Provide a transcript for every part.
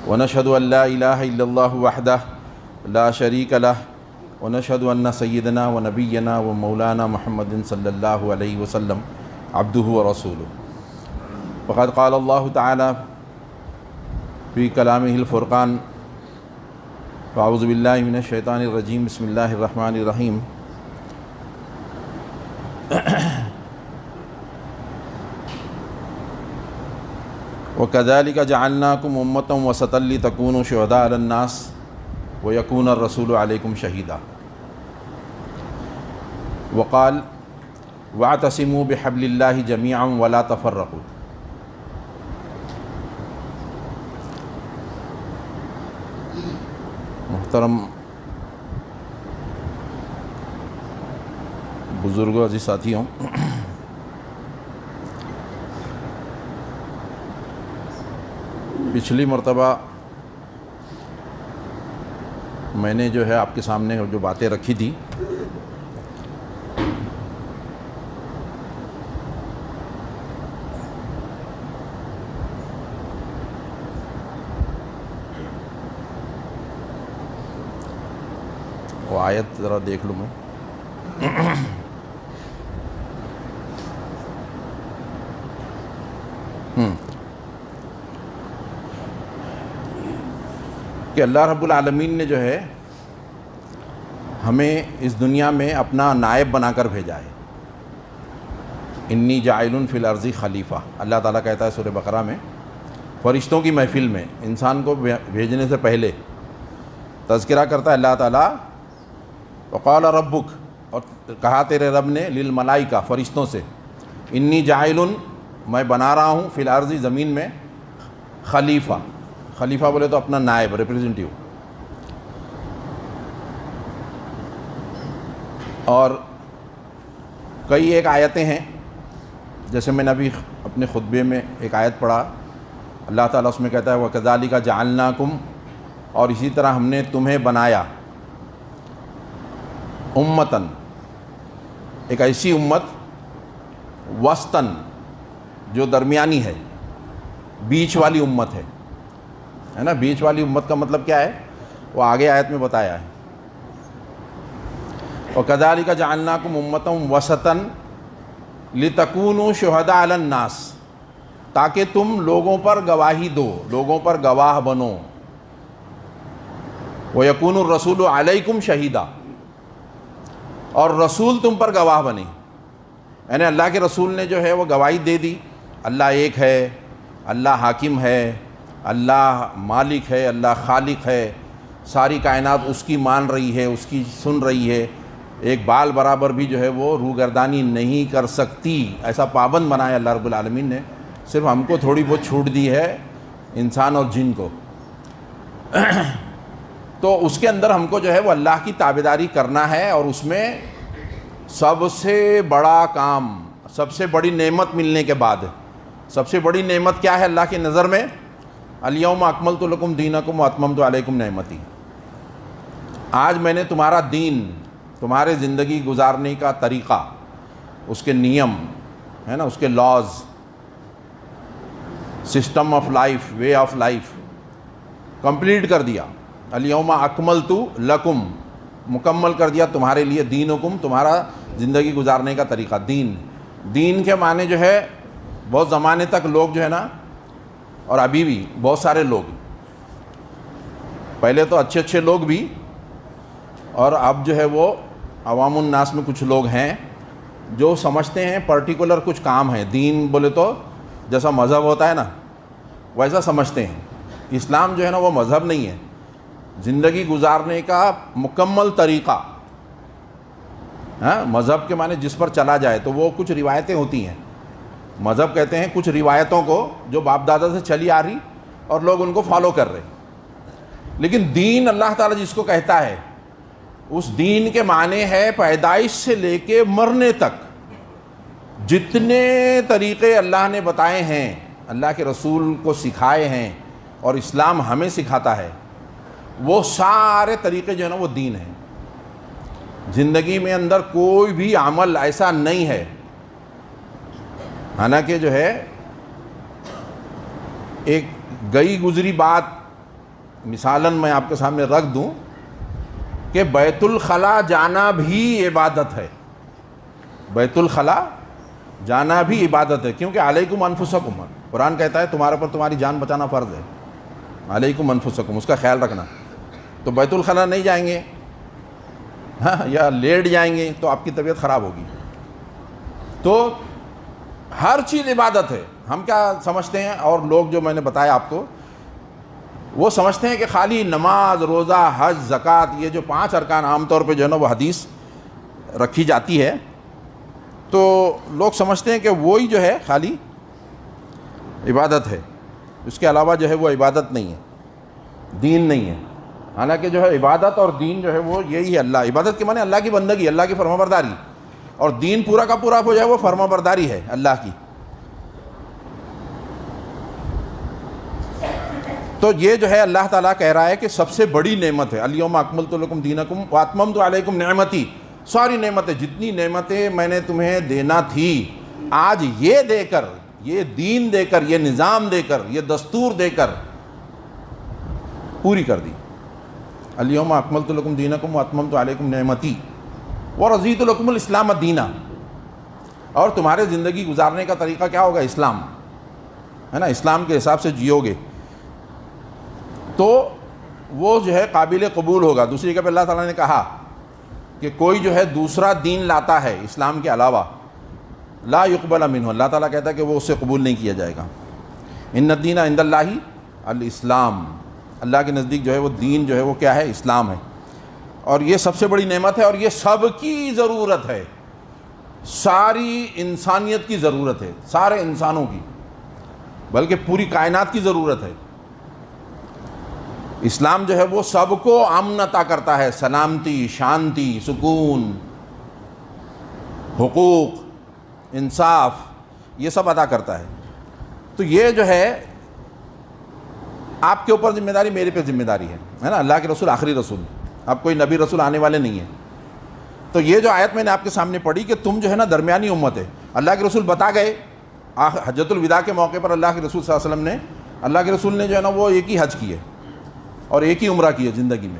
ونشهد أن لا إله إلا الله وحده لا شريك له ونشهد أن سيدنا ونبينا ومولانا محمد صلى الله عليه وسلم عبده ورسوله. وقد قال الله تعالى في كلامه الفرقان: أعوذ بالله من الشيطان الرجيم بسم الله الرحمن الرحيم. وَكَذَلِكَ جَعَلْنَاكُمْ أُمَّةً وَسَطًا لِتَكُونُوا شُهَدَاءَ عَلَى النَّاسِ وَيَكُونَ الرَّسُولُ عَلَيْكُمْ شَهِيدًا. وقال: وَاعْتَصِمُوا بِحَبْلِ اللَّهِ جَمِيعًا وَلَا تَفَرَّقُوا. محترم بزرگوں، عزیز ساتھیوں، پچھلی مرتبہ میں نے جو ہے آپ کے سامنے جو باتیں رکھی تھی وہ آیت ذرا دیکھ لوں میں. کہ اللہ رب العالمین نے جو ہے ہمیں اس دنیا میں اپنا نائب بنا کر بھیجا ہے. انی جاعل فی الارض خلیفہ، اللہ تعالیٰ کہتا ہے سورہ بقرہ میں. فرشتوں کی محفل میں انسان کو بھیجنے سے پہلے تذکرہ کرتا ہے اللہ تعالیٰ: وقال ربک، اور کہا تیرے رب نے، للملائکہ، فرشتوں سے، انی جاعل، میں بنا رہا ہوں، فی الارض، زمین میں، خلیفہ. خلیفہ بولے تو اپنا نائب، ریپریزنٹیو. اور کئی ایک آیتیں ہیں، جیسے میں نے ابھی اپنے خطبے میں ایک آیت پڑھا، اللہ تعالیٰ اس میں کہتا ہے: وَكَذَلِكَ جَعَلْنَاكُمْ، اور اسی طرح ہم نے تمہیں بنایا، امتاً، ایک ایسی امت، وسطاً، جو درمیانی ہے، بیچ والی امت ہے نا. بیچ والی امت کا مطلب کیا ہے وہ آگے آیت میں بتایا ہے. وَكَذَلِكَ جَعَلْنَاكُمْ أُمَّةً وَسَطًا لِتَكُونُوا شُهَدَاءَ عَلَى النَّاسِ، تاکہ تم لوگوں پر گواہی دو، لوگوں پر گواہ بنو. وَيَكُونُ الرَّسُولُ عَلَيْكُمْ شَهِيدًا، اور رسول تم پر گواہ بنے. یعنی اللہ کے رسول نے جو ہے وہ گواہی دے دی، اللہ ایک ہے، اللہ حاکم ہے، اللہ مالک ہے، اللہ خالق ہے، ساری کائنات اس کی مان رہی ہے، اس کی سن رہی ہے، ایک بال برابر بھی جو ہے وہ روگردانی نہیں کر سکتی، ایسا پابند بنایا اللہ رب العالمین نے. صرف ہم کو تھوڑی بہت چھوٹ دی ہے، انسان اور جن کو. تو اس کے اندر ہم کو جو ہے وہ اللہ کی تابعداری کرنا ہے. اور اس میں سب سے بڑا کام، سب سے بڑی نعمت ملنے کے بعد، سب سے بڑی نعمت کیا ہے اللہ کی نظر میں؟ الیوم اکملت لکم دینکم واتممت علیکم نعمتی. آج میں نے تمہارا دین، تمہارے زندگی گزارنے کا طریقہ، اس کے نیم ہے نا، اس کے laws, system of life, way of life complete کر دیا. الیوم اکملت لکم، مکمل کر دیا تمہارے لیے، دینکم، تمہارا زندگی گزارنے کا طریقہ. دین کے معنی جو ہے بہت زمانے تک لوگ جو ہے نا، اور ابھی بھی بہت سارے لوگ، پہلے تو اچھے اچھے لوگ بھی، اور اب جو ہے وہ عوام الناس میں کچھ لوگ ہیں جو سمجھتے ہیں پرٹیکولر کچھ کام ہے. دین بولے تو جیسا مذہب ہوتا ہے نا ویسا سمجھتے ہیں. اسلام جو ہے نا وہ مذہب نہیں ہے، زندگی گزارنے کا مکمل طریقہ. مذہب کے معنی جس پر چلا جائے، تو وہ کچھ روایتیں ہوتی ہیں. مذہب کہتے ہیں کچھ روایتوں کو جو باپ دادا سے چلی آ رہی اور لوگ ان کو فالو کر رہے. لیکن دین اللہ تعالیٰ جس کو کہتا ہے، اس دین کے معنی ہے پیدائش سے لے کے مرنے تک جتنے طریقے اللہ نے بتائے ہیں، اللہ کے رسول کو سکھائے ہیں اور اسلام ہمیں سکھاتا ہے، وہ سارے طریقے جو ہے نا وہ دین ہیں. زندگی میں اندر کوئی بھی عمل ایسا نہیں ہے، حالانکہ جو ہے ایک گئی گزری بات مثالاً میں آپ کے سامنے رکھ دوں کہ بیت الخلاء جانا بھی عبادت ہے. بیت الخلاء جانا بھی عبادت ہے, کیونکہ علیکم انفسکم, قرآن کہتا ہے تمہارے پر تمہاری جان بچانا فرض ہے. علیکم انفسکم, اس کا خیال رکھنا. تو بیت الخلاء نہیں جائیں گے یا لیٹ جائیں گے تو آپ کی طبیعت خراب ہوگی. تو ہر چیز عبادت ہے. ہم کیا سمجھتے ہیں, اور لوگ جو میں نے بتایا آپ کو, وہ سمجھتے ہیں کہ خالی نماز, روزہ, حج, زکوٰۃ, یہ جو 5 ارکان عام طور پہ جو ہے نا وہ حدیث رکھی جاتی ہے, تو لوگ سمجھتے ہیں کہ وہی جو ہے خالی عبادت ہے, اس کے علاوہ جو ہے وہ عبادت نہیں ہے, دین نہیں ہے. حالانکہ جو ہے عبادت اور دین جو ہے وہ یہی ہے. اللہ, عبادت کے معنی اللہ کی بندگی, اللہ کی فرما برداری, اور دین پورا کا پورا جو ہے وہ فرما برداری ہے اللہ کی. تو یہ جو ہے اللہ تعالیٰ کہہ رہا ہے کہ سب سے بڑی نعمت ہے, الیوم اکملت لکم دینکم واتممت علیکم نعمتی, ساری نعمتیں, جتنی نعمتیں میں نے تمہیں دینا تھی, آج یہ دے کر, یہ دین دے کر, یہ نظام دے کر, یہ دستور دے کر پوری کر دی. الیوم اکملت لکم دینکم واتممت علیکم نعمتی ورضیت لکم الاسلام دینا. اور تمہارے زندگی گزارنے کا طریقہ کیا ہوگا؟ اسلام ہے نا, اسلام کے حساب سے جیو گے تو وہ جو ہے قابل قبول ہوگا. دوسری جگہ پہ اللہ تعالیٰ نے کہا کہ کوئی جو ہے دوسرا دین لاتا ہے اسلام کے علاوہ, لا یقبل منہ, اللہ تعالیٰ کہتا ہے کہ وہ اس سے قبول نہیں کیا جائے گا. ان الدین عند اللہ الاسلام, اللہ کے نزدیک جو ہے وہ دین جو ہے وہ کیا ہے؟ اسلام ہے. اور یہ سب سے بڑی نعمت ہے, اور یہ سب کی ضرورت ہے, ساری انسانیت کی ضرورت ہے, سارے انسانوں کی, بلکہ پوری کائنات کی ضرورت ہے. اسلام جو ہے وہ سب کو امن عطا کرتا ہے, سلامتی, شانتی, سکون, حقوق, انصاف, یہ سب عطا کرتا ہے. تو یہ جو ہے آپ کے اوپر ذمہ داری, میرے پہ ذمہ داری ہے نا. اللہ کے رسول آخری رسول, اب کوئی نبی رسول آنے والے نہیں ہیں. تو یہ جو آیت میں نے آپ کے سامنے پڑھی کہ تم جو ہے نا درمیانی امت ہے, اللہ کے رسول بتا گئے. حجۃ الوداع کے موقع پر اللہ کے رسول صلی اللہ علیہ وسلم نے, اللہ کے رسول نے جو ہے نا وہ ایک ہی حج کیے اور ایک ہی عمرہ کیے زندگی میں.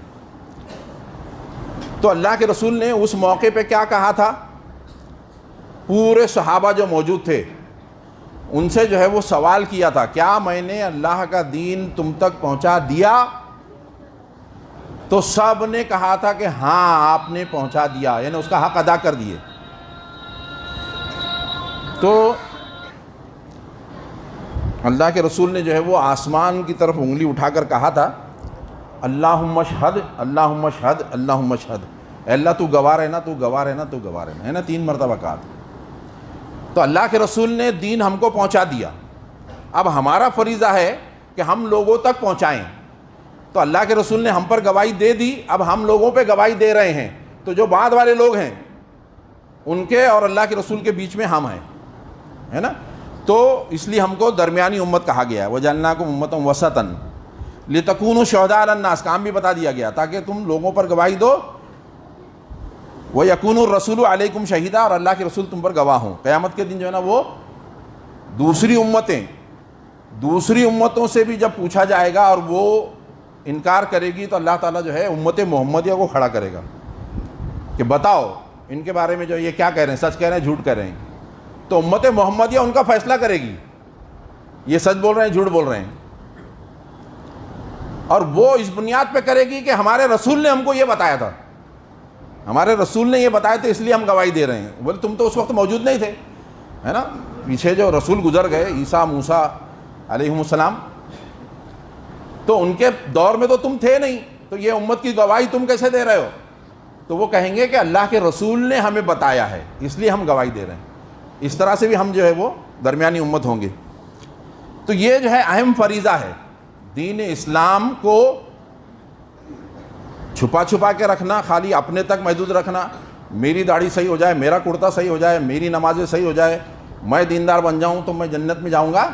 تو اللہ کے رسول نے اس موقع پہ کیا کہا تھا؟ پورے صحابہ جو موجود تھے ان سے جو ہے وہ سوال کیا تھا, کیا میں نے اللہ کا دین تم تک پہنچا دیا؟ تو سب نے کہا تھا کہ ہاں آپ نے پہنچا دیا, یعنی اس کا حق ادا کر دیے. تو اللہ کے رسول نے جو ہے وہ آسمان کی طرف انگلی اٹھا کر کہا تھا, اللہم اشہد, اللہم اشہد, اللہم اشہد, اے اللہ تو گواہ رہنا, تو گواہ رہنا, تو گواہ رہنا, ہے نا, 3 مرتبہ کہا تھا. تو اللہ کے رسول نے دین ہم کو پہنچا دیا. اب ہمارا فریضہ ہے کہ ہم لوگوں تک پہنچائیں. تو اللہ کے رسول نے ہم پر گواہی دے دی, اب ہم لوگوں پہ گواہی دے رہے ہیں. تو جو بعد والے لوگ ہیں ان کے اور اللہ کے رسول کے بیچ میں ہم ہیں, ہے نا. تو اس لیے ہم کو درمیانی امت کہا گیا ہے, وَجَعَلْنَاكُمْ أُمَّةً وَسَطًا لِتَكُونُوا شُهَدَاءَ عَلَى النَّاسِ, کام بھی بتا دیا گیا تاکہ تم لوگوں پر گواہی دو. وَيَكُونُ الرَّسُولُ عَلَيْكُمْ شَهِيدًا, اور اللہ کے رسول تم پر گواہ ہوں. قیامت کے دن جو ہے نا وہ دوسری امتوں سے بھی جب پوچھا جائے گا اور وہ انکار کرے گی تو اللہ تعالیٰ جو ہے امت محمدیہ کو کھڑا کرے گا کہ بتاؤ ان کے بارے میں جو یہ کیا کہہ رہے ہیں, سچ کہہ رہے ہیں, جھوٹ کہہ رہے ہیں. تو امت محمدیہ ان کا فیصلہ کرے گی, یہ سچ بول رہے ہیں, جھوٹ بول رہے ہیں. اور وہ اس بنیاد پہ کرے گی کہ ہمارے رسول نے ہم کو یہ بتایا تھا, ہمارے رسول نے یہ بتایا تھا, اس لیے ہم گواہی دے رہے ہیں. بولے تم تو اس وقت موجود نہیں تھے, ہے نا, پیچھے جو رسول گزر گئے, عیسیٰ, موسیٰ علیہم السلام, تو ان کے دور میں تو تم تھے نہیں, تو یہ امت کی گواہی تم کیسے دے رہے ہو؟ تو وہ کہیں گے کہ اللہ کے رسول نے ہمیں بتایا ہے اس لیے ہم گواہی دے رہے ہیں. اس طرح سے بھی ہم جو ہے وہ درمیانی امت ہوں گے. تو یہ جو ہے اہم فریضہ ہے, دین اسلام کو چھپا چھپا کے رکھنا, خالی اپنے تک محدود رکھنا, میری داڑھی صحیح ہو جائے, میرا کرتا صحیح ہو جائے, میری نمازیں صحیح ہو جائے, میں دیندار بن جاؤں تو میں جنت میں جاؤں گا,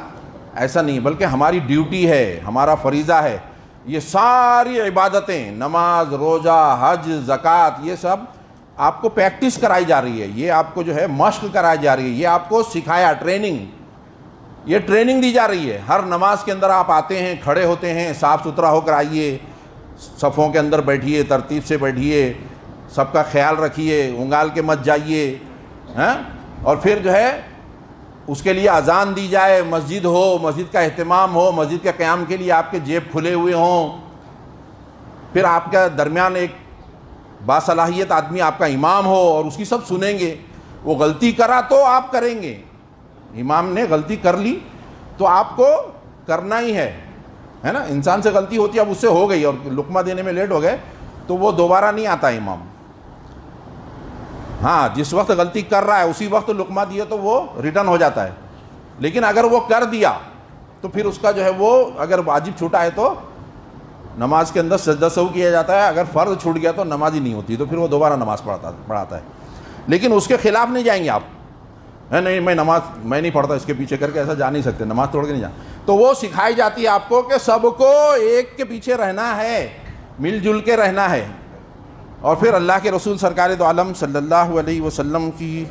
ایسا نہیں. بلکہ ہماری ڈیوٹی ہے, ہمارا فریضہ ہے. یہ ساری عبادتیں, نماز, روزہ, حج, زکوٰۃ, یہ سب آپ کو پریکٹس کرائی جا رہی ہے, یہ آپ کو جو ہے مشق کرائی جا رہی ہے, یہ آپ کو سکھایا, ٹریننگ یہ ٹریننگ دی جا رہی ہے. ہر نماز کے اندر آپ آتے ہیں, کھڑے ہوتے ہیں, صاف ستھرا ہو کر آئیے, صفوں کے اندر بیٹھیے, ترتیب سے بیٹھیے, سب کا خیال رکھیے, انگال کے مت جائیے, ہاں. اور پھر جو ہے اس کے لیے اذان دی جائے, مسجد ہو, مسجد کا اہتمام ہو, مسجد کے قیام کے لیے آپ کے جیب کھلے ہوئے ہوں. پھر آپ کے درمیان ایک باصلاحیت آدمی آپ کا امام ہو اور اس کی سب سنیں گے. وہ غلطی کرا تو آپ کریں گے, امام نے غلطی کر لی تو آپ کو کرنا ہی ہے نا. انسان سے غلطی ہوتی ہے, اب اس سے ہو گئی اور لقمہ دینے میں لیٹ ہو گئے تو وہ دوبارہ نہیں آتا امام. ہاں, جس وقت غلطی کر رہا ہے اسی وقت لقمہ دیا تو وہ ریٹرن ہو جاتا ہے. لیکن اگر وہ کر دیا تو پھر اس کا جو ہے وہ اگر واجب چھوٹا ہے تو نماز کے اندر سجدہ سہو کیا جاتا ہے. اگر فرض چھوٹ گیا تو نماز ہی نہیں ہوتی, تو پھر وہ دوبارہ نماز پڑھاتا ہے. لیکن اس کے خلاف نہیں جائیں گے آپ, نہیں میں نہیں پڑھتا, اس کے پیچھے کر کے ایسا جا نہیں سکتے, نماز توڑ کے نہیں جا. تو وہ سکھائی جاتی ہے آپ کو کہ سب کو ایک کے پیچھے رہنا ہے, مل جل کے رہنا ہے. اور پھر اللہ کے رسول سرکار دو عالم صلی اللہ علیہ وسلم کی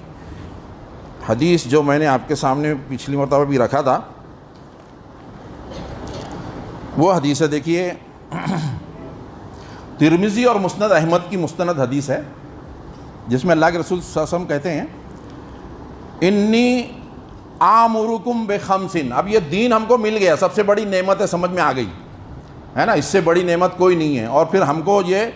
حدیث جو میں نے آپ کے سامنے پچھلی مرتبہ بھی رکھا تھا, وہ حدیث ہے, دیکھیے ترمذی اور مسند احمد کی مستند حدیث ہے, جس میں اللہ کے رسول صلی اللہ علیہ وسلم کہتے ہیں انی آمرکم بخمسن. اب یہ دین ہم کو مل گیا, سب سے بڑی نعمت ہے, سمجھ میں آ گئی ہے نا, اس سے بڑی نعمت کوئی نہیں ہے. اور پھر ہم کو یہ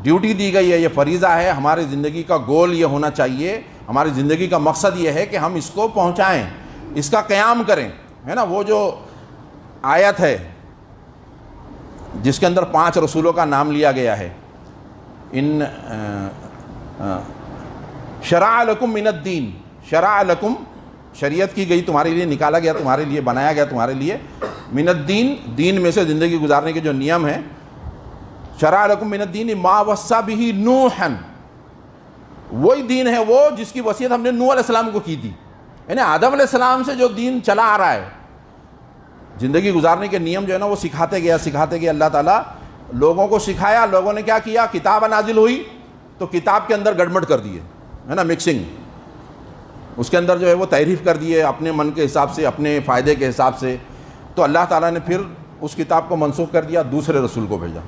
ڈیوٹی دی گئی ہے, یہ فریضہ ہے, ہماری زندگی کا گول یہ ہونا چاہیے, ہماری زندگی کا مقصد یہ ہے کہ ہم اس کو پہنچائیں, اس کا قیام کریں, ہے نا. وہ جو آیت ہے جس کے اندر 5 رسولوں کا نام لیا گیا ہے, ان شرع لکم من الدین, شرع لکم شریعت کی گئی تمہارے لیے, نکالا گیا تمہارے لیے, بنایا گیا تمہارے لیے, من الدین دین میں سے زندگی گزارنے کے جو نیم ہیں, شرع لکم من الدین ما وصى به نوحا, وہی دین ہے وہ جس کی وصیت ہم نے نوح علیہ السلام کو کی تھی. یعنی آدم علیہ السلام سے جو دین چلا آ رہا ہے, زندگی گزارنے کے نیم جو ہے نا وہ سکھاتے گیا اللہ تعالیٰ, لوگوں کو سکھایا. لوگوں نے کیا کیا, کتاب نازل ہوئی تو کتاب کے اندر گڑبڑ کر دیے, ہے نا, مکسنگ, اس کے اندر جو ہے وہ تحریف کر دیے اپنے من کے حساب سے, اپنے فائدے کے حساب سے. تو اللہ تعالیٰ نے پھر اس کتاب کو منسوخ کر دیا, دوسرے رسول کو بھیجا.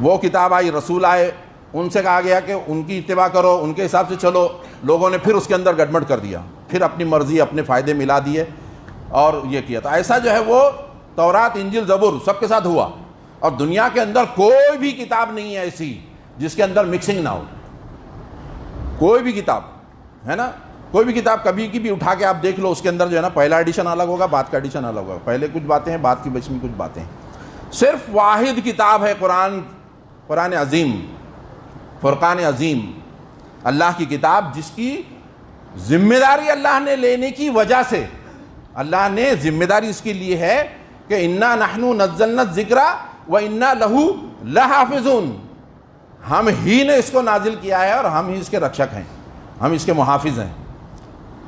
وہ کتاب آئی, رسول آئے, ان سے کہا گیا کہ ان کی اتباع کرو, ان کے حساب سے چلو. لوگوں نے پھر اس کے اندر گڑبڑ کر دیا, پھر اپنی مرضی, اپنے فائدے ملا دیے اور یہ کیا. تو ایسا جو ہے وہ تورات, انجیل, زبور سب کے ساتھ ہوا. اور دنیا کے اندر کوئی بھی کتاب نہیں ہے ایسی جس کے اندر مکسنگ نہ ہو, کوئی بھی کتاب, ہے نا. کوئی بھی کتاب کبھی کی بھی اٹھا کے آپ دیکھ لو, اس کے اندر جو ہے نا پہلا ایڈیشن الگ ہوگا, بعد کا ایڈیشن الگ ہوگا, پہلے کچھ باتیں ہیں, بعد کی بیچ میں کچھ باتیں ہیں. صرف واحد کتاب ہے قرآن عظیم, فرقان عظیم, اللہ کی کتاب, جس کی ذمہ داری اللہ نے لینے کی وجہ سے, اللہ نے ذمہ داری اس کے لیے ہے کہ انا نحن نزلنا الذکر و انا لہ لحافظون, ہم ہی نے اس کو نازل کیا ہے اور ہم ہی اس کے رکشک ہیں, ہم اس کے محافظ ہیں,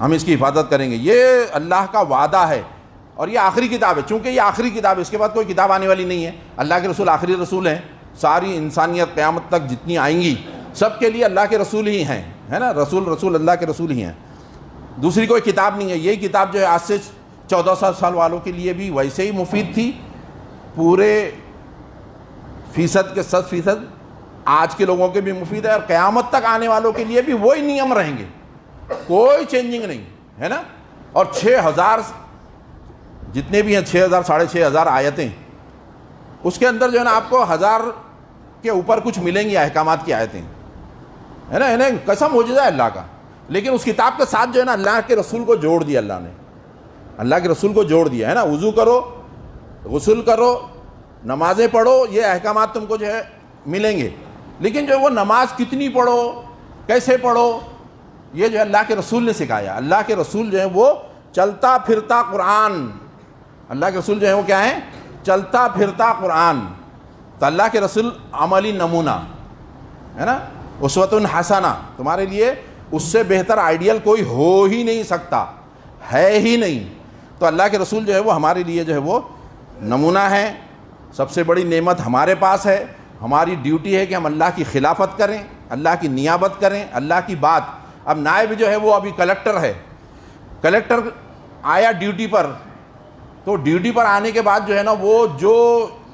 ہم اس کی حفاظت کریں گے. یہ اللہ کا وعدہ ہے. اور یہ آخری کتاب ہے, چونکہ یہ آخری کتاب ہے, اس کے بعد کوئی کتاب آنے والی نہیں ہے. اللہ کے رسول آخری رسول ہیں. ساری انسانیت قیامت تک جتنی آئیں گی سب کے لیے اللہ کے رسول ہی ہیں, ہے نا. رسول اللہ کے رسول ہی ہیں, دوسری کوئی کتاب نہیں ہے. یہی کتاب جو ہے آج سے 1400 سال والوں کے لیے بھی ویسے ہی مفید تھی, پورے فیصد کے 100% آج کے لوگوں کے بھی مفید ہے, اور قیامت تک آنے والوں کے لیے بھی وہی نیم رہیں گے, کوئی چینجنگ نہیں, ہے نا. اور 6000 جتنے بھی ہیں, 6000 6500 آیتیں, اس کے اندر جو ہے نا آپ کو 1000 کے اوپر کچھ ملیں گی احکامات کی آیتیں, ہے نا. انہیں قسم معجزہ ہے اللہ کا. لیکن اس کتاب کے ساتھ جو ہے نا اللہ کے رسول کو جوڑ دیا, اللہ نے اللہ کے رسول کو جوڑ دیا, ہے نا. وضو کرو, غسل کرو, نمازیں پڑھو, یہ احکامات تم کو جو ہے ملیں گے. لیکن جو ہے وہ نماز کتنی پڑھو, کیسے پڑھو, یہ جو ہے اللہ کے رسول نے سکھایا. اللہ کے رسول جو ہے وہ چلتا پھرتا قرآن, اللہ کے رسول جو ہے وہ کیا ہے, چلتا پھرتا قرآن. تو اللہ کے رسول عملی نمونہ, ہے نا, اسوۃ حسنہ, تمہارے لیے اس سے بہتر آئیڈیل کوئی ہو ہی نہیں سکتا, ہے ہی نہیں. تو اللہ کے رسول جو ہے وہ ہمارے لیے جو ہے وہ نمونہ ہے. سب سے بڑی نعمت ہمارے پاس ہے. ہماری ڈیوٹی ہے کہ ہم اللہ کی خلافت کریں, اللہ کی نیابت کریں, اللہ کی بات. اب نائب جو ہے وہ ابھی کلکٹر ہے, کلکٹر آیا ڈیوٹی پر، تو ڈیوٹی پر آنے کے بعد جو ہے نا وہ جو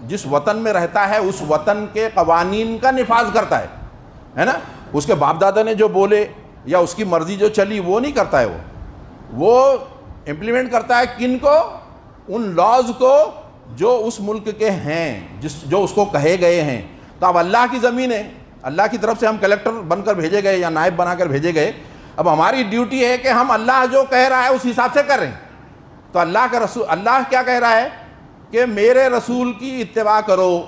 جس وطن میں رہتا ہے اس وطن کے قوانین کا نفاذ کرتا ہے نا. اس کے باپ دادا نے جو بولے یا اس کی مرضی جو چلی وہ نہیں کرتا ہے، وہ امپلیمنٹ کرتا ہے کن کو؟ ان لاز کو جو اس ملک کے ہیں، جو اس کو کہے گئے ہیں. تو اب اللہ کی زمین ہے، اللہ کی طرف سے ہم کلیکٹر بن کر بھیجے گئے یا نائب بنا کر بھیجے گئے. اب ہماری ڈیوٹی ہے کہ ہم اللہ جو کہہ رہا ہے اس حساب سے کر رہے ہیں. تو اللہ کا رسول، اللہ کیا کہہ رہا ہے کہ میرے رسول کی اتباع کرو،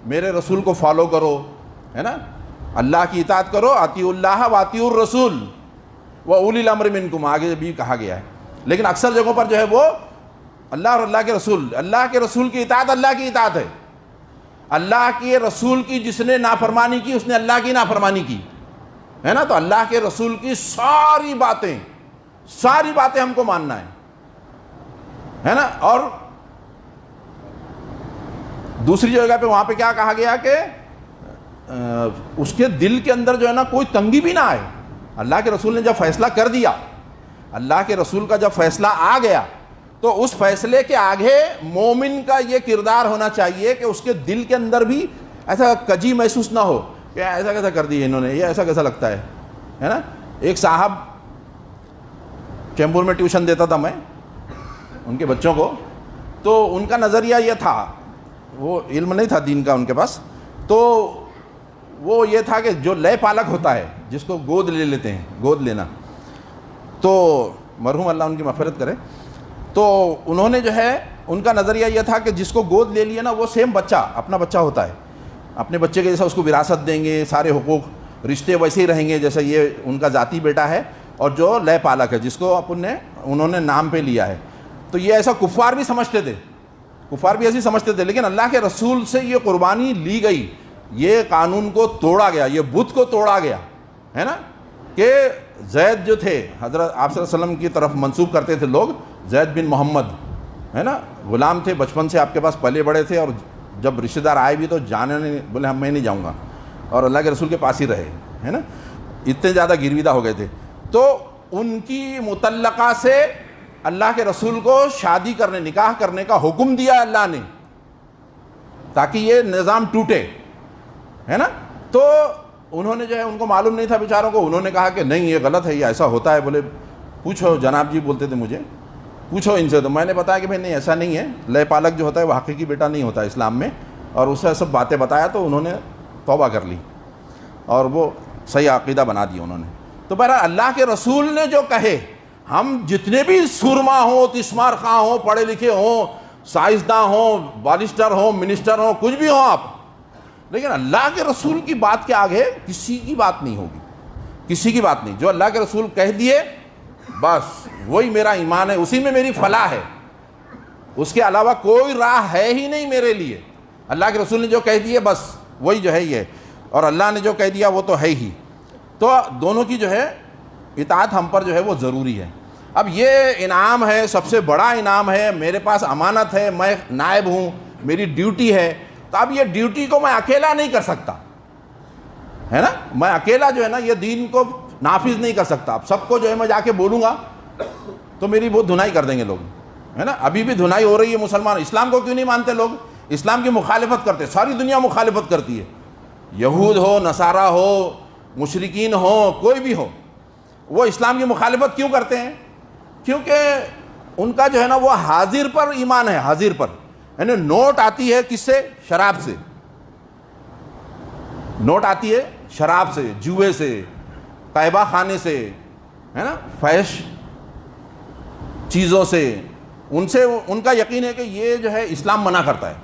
میرے رسول کو فالو کرو، ہے نا. اللہ کی اطاعت کرو، اطیعوا اللہ و اطیعوا الرسول و اولی الامر منکم، آگے بھی کہا گیا ہے. لیکن اکثر جگہوں پر جو ہے وہ اللہ اور اللہ کے رسول کی اطاعت اللہ کی اطاعت ہے. اللہ کے رسول کی جس نے نافرمانی کی اس نے اللہ کی نافرمانی کی، ہے نا. تو اللہ کے رسول کی ساری باتیں ہم کو ماننا ہے نا. اور دوسری جگہ پہ وہاں پہ کیا کہا گیا کہ اس کے دل کے اندر جو ہے نا کوئی تنگی بھی نہ آئے. اللہ کے رسول نے جب فیصلہ کر دیا، اللہ کے رسول کا جب فیصلہ آ گیا تو اس فیصلے کے آگے مومن کا یہ کردار ہونا چاہیے کہ اس کے دل کے اندر بھی ایسا کجی محسوس نہ ہو کہ ایسا کیسا کر دیا انہوں نے، یہ ایسا کیسا لگتا ہے نا. ایک صاحب چیمبور میں ٹیوشن دیتا تھا میں ان کے بچوں کو، تو ان کا نظریہ یہ تھا، وہ علم نہیں تھا دین کا ان کے پاس، تو وہ یہ تھا کہ جو لے پالک ہوتا ہے جس کو گود لے لیتے ہیں، گود لینا، تو مرحوم اللہ ان کی مغفرت کرے، تو انہوں نے جو ہے ان کا نظریہ یہ تھا کہ جس کو گود لے لیا نا وہ سیم بچہ اپنا بچہ ہوتا ہے، اپنے بچے کے جیسا اس کو وراثت دیں گے، سارے حقوق رشتے ویسے ہی رہیں گے جیسا یہ ان کا ذاتی بیٹا ہے اور جو لے پالک ہے جس کو انہوں نے نام پہ لیا ہے. تو یہ ایسا کفار بھی سمجھتے تھے، کفار بھی ایسی سمجھتے تھے. لیکن اللہ کے رسول سے یہ قربانی لی گئی، یہ قانون کو توڑا گیا، یہ بت کو توڑا گیا، ہے نا. کہ زید جو تھے حضرت آپ صلی اللہ علیہ وسلم کی طرف منسوب کرتے تھے لوگ، زید بن محمد، ہے نا، غلام تھے، بچپن سے آپ کے پاس پلے بڑے تھے، اور جب رشتہ دار آئے بھی تو جانے نہیں، بولے میں نہیں جاؤں گا، اور اللہ کے رسول کے پاس ہی رہے، ہے نا. اتنے زیادہ گرویدہ ہو گئے تھے. تو ان کی مطلقہ سے اللہ کے رسول کو شادی کرنے، نکاح کرنے کا حکم دیا اللہ نے تاکہ یہ نظام ٹوٹے، ہے نا. تو انہوں نے جو ہے، ان کو معلوم نہیں تھا بیچاروں کو، انہوں نے کہا کہ نہیں یہ غلط ہے، یہ ایسا ہوتا ہے. بولے پوچھو، جناب جی بولتے تھے مجھے، پوچھو ان سے. تو میں نے بتایا کہ بھائی نہیں ایسا نہیں ہے، لے پالک جو ہوتا ہے وہ حقیقی بیٹا نہیں ہوتا اسلام میں، اور اسے سب باتیں بتایا تو انہوں نے توبہ کر لی اور وہ صحیح عقیدہ بنا دیا انہوں نے. تو بہرحال اللہ کے رسول نے جو کہے، ہم جتنے بھی سورما ہوں، تسمار خواہ ہوں، پڑھے لکھے ہوں، سائنسداں ہوں، بالسٹر ہوں، منسٹر ہوں، کچھ بھی ہوں آپ، لیکن اللہ کے رسول کی بات کے آگے کسی کی بات نہیں ہوگی، کسی کی بات نہیں. جو اللہ کے رسول کہہ دیے بس وہی میرا ایمان ہے، اسی میں میری فلاح ہے، اس کے علاوہ کوئی راہ ہے ہی نہیں میرے لیے. اللہ کے رسول نے جو کہہ دیے بس وہی جو ہے یہ، اور اللہ نے جو کہہ دیا وہ تو ہے ہی. تو دونوں کی جو ہے اطاعت ہم پر جو ہے وہ ضروری ہے. اب یہ انعام ہے، سب سے بڑا انعام ہے، میرے پاس امانت ہے، میں نائب ہوں، میری ڈیوٹی ہے. تو اب یہ ڈیوٹی کو میں اکیلا نہیں کر سکتا، ہے نا. میں اکیلا جو ہے نا یہ دین کو نافذ نہیں کر سکتا. اب سب کو جو ہے میں جا کے بولوں گا تو میری بہت دھنائی کر دیں گے لوگ، ہے نا. ابھی بھی دھنائی ہو رہی ہے مسلمان. اسلام کو کیوں نہیں مانتے لوگ؟ اسلام کی مخالفت کرتے، ساری دنیا مخالفت کرتی ہے، یہود ہو، نصارہ ہو، مشرکین ہو، کوئی بھی ہو، وہ اسلام کی مخالفت کیوں کرتے ہیں؟ کیونکہ ان کا جو ہے نا وہ حاضر پر ایمان ہے، حاضر پر. یعنی نوٹ آتی ہے کس سے؟ شراب سے. نوٹ آتی ہے شراب سے، جوئے سے، قہبہ خانے سے، ہے نا، فحش چیزوں سے. ان سے ان کا یقین ہے کہ یہ جو ہے اسلام منع کرتا ہے،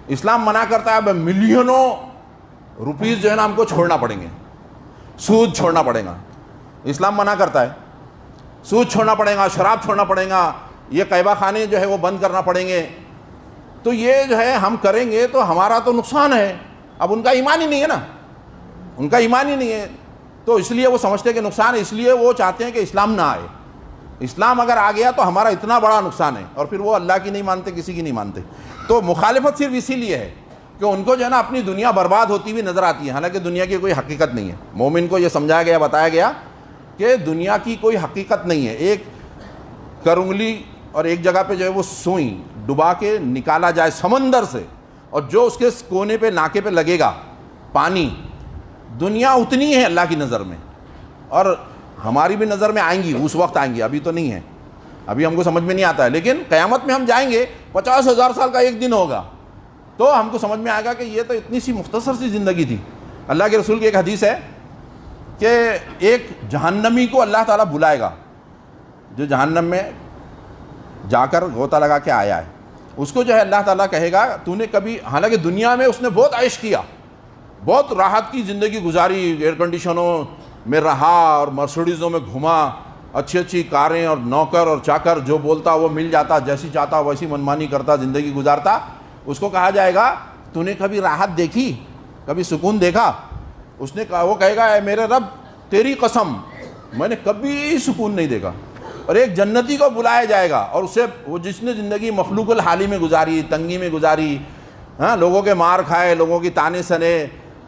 اسلام منع کرتا ہے. اب ملینوں روپیز جو ہے نا ہم کو چھوڑنا پڑیں گے، سود چھوڑنا پڑے گا. اسلام منع کرتا ہے، سود چھوڑنا پڑے گا، شراب چھوڑنا پڑے گا، یہ قہبہ خانے جو ہے وہ بند کرنا پڑیں گے. تو یہ جو ہے ہم کریں گے تو ہمارا تو نقصان ہے. اب ان کا ایمان ہی نہیں ہے نا، ان کا ایمان ہی نہیں ہے، تو اس لیے وہ سمجھتے ہیں کہ نقصان ہے، اس لیے وہ چاہتے ہیں کہ اسلام نہ آئے. اسلام اگر آ گیا تو ہمارا اتنا بڑا نقصان ہے. اور پھر وہ اللہ کی نہیں مانتے، کسی کی نہیں مانتے. تو مخالفت صرف اسی لیے ہے کہ ان کو جو ہے نا اپنی دنیا برباد ہوتی ہوئی نظر آتی ہے، حالانکہ دنیا کی کوئی حقیقت نہیں ہے. مومن کو یہ سمجھایا گیا، بتایا گیا کہ دنیا کی کوئی حقیقت نہیں ہے. ایک کر انگلی اور ایک جگہ پہ جو ہے وہ سوئی ڈبا کے نکالا جائے سمندر سے، اور جو اس کے کونے پہ ناکے پہ لگے گا پانی، دنیا اتنی ہے اللہ کی نظر میں، اور ہماری بھی نظر میں آئیں گی، اس وقت آئیں گی، ابھی تو نہیں ہے، ابھی ہم کو سمجھ میں نہیں آتا ہے، لیکن قیامت میں ہم جائیں گے 50,000 سال کا ایک دن ہوگا تو ہم کو سمجھ میں آئے گا کہ یہ تو اتنی سی مختصر سی زندگی تھی۔ اللہ کے رسول کی ایک حدیث ہے کہ ایک جہنمی کو اللہ تعالیٰ بلائے گا، جو جہنم میں جا کر غوطہ لگا کے آیا ہے، اس کو جو ہے اللہ تعالیٰ کہے گا تو نے کبھی، حالانکہ دنیا میں اس نے بہت عیش کیا، بہت راحت کی زندگی گزاری، ایئر کنڈیشنوں میں رہا اور مرسڈیزوں میں گھما، اچھی اچھی کاریں اور نوکر اور چاکر، جو بولتا وہ مل جاتا، جیسی چاہتا ویسی منمانی کرتا زندگی گزارتا، اس کو کہا جائے گا تو نے کبھی راحت دیکھی، کبھی سکون دیکھا؟ اس نے کہا، وہ کہے گا اے میرے رب تیری قسم میں نے کبھی سکون نہیں دیکھا۔ اور ایک جنتی کو بلایا جائے گا، اور اسے، وہ جس نے زندگی مخلوق الحالی میں گزاری، تنگی میں گزاری، ہاں، لوگوں کے مار کھائے، لوگوں کی تانے سنے،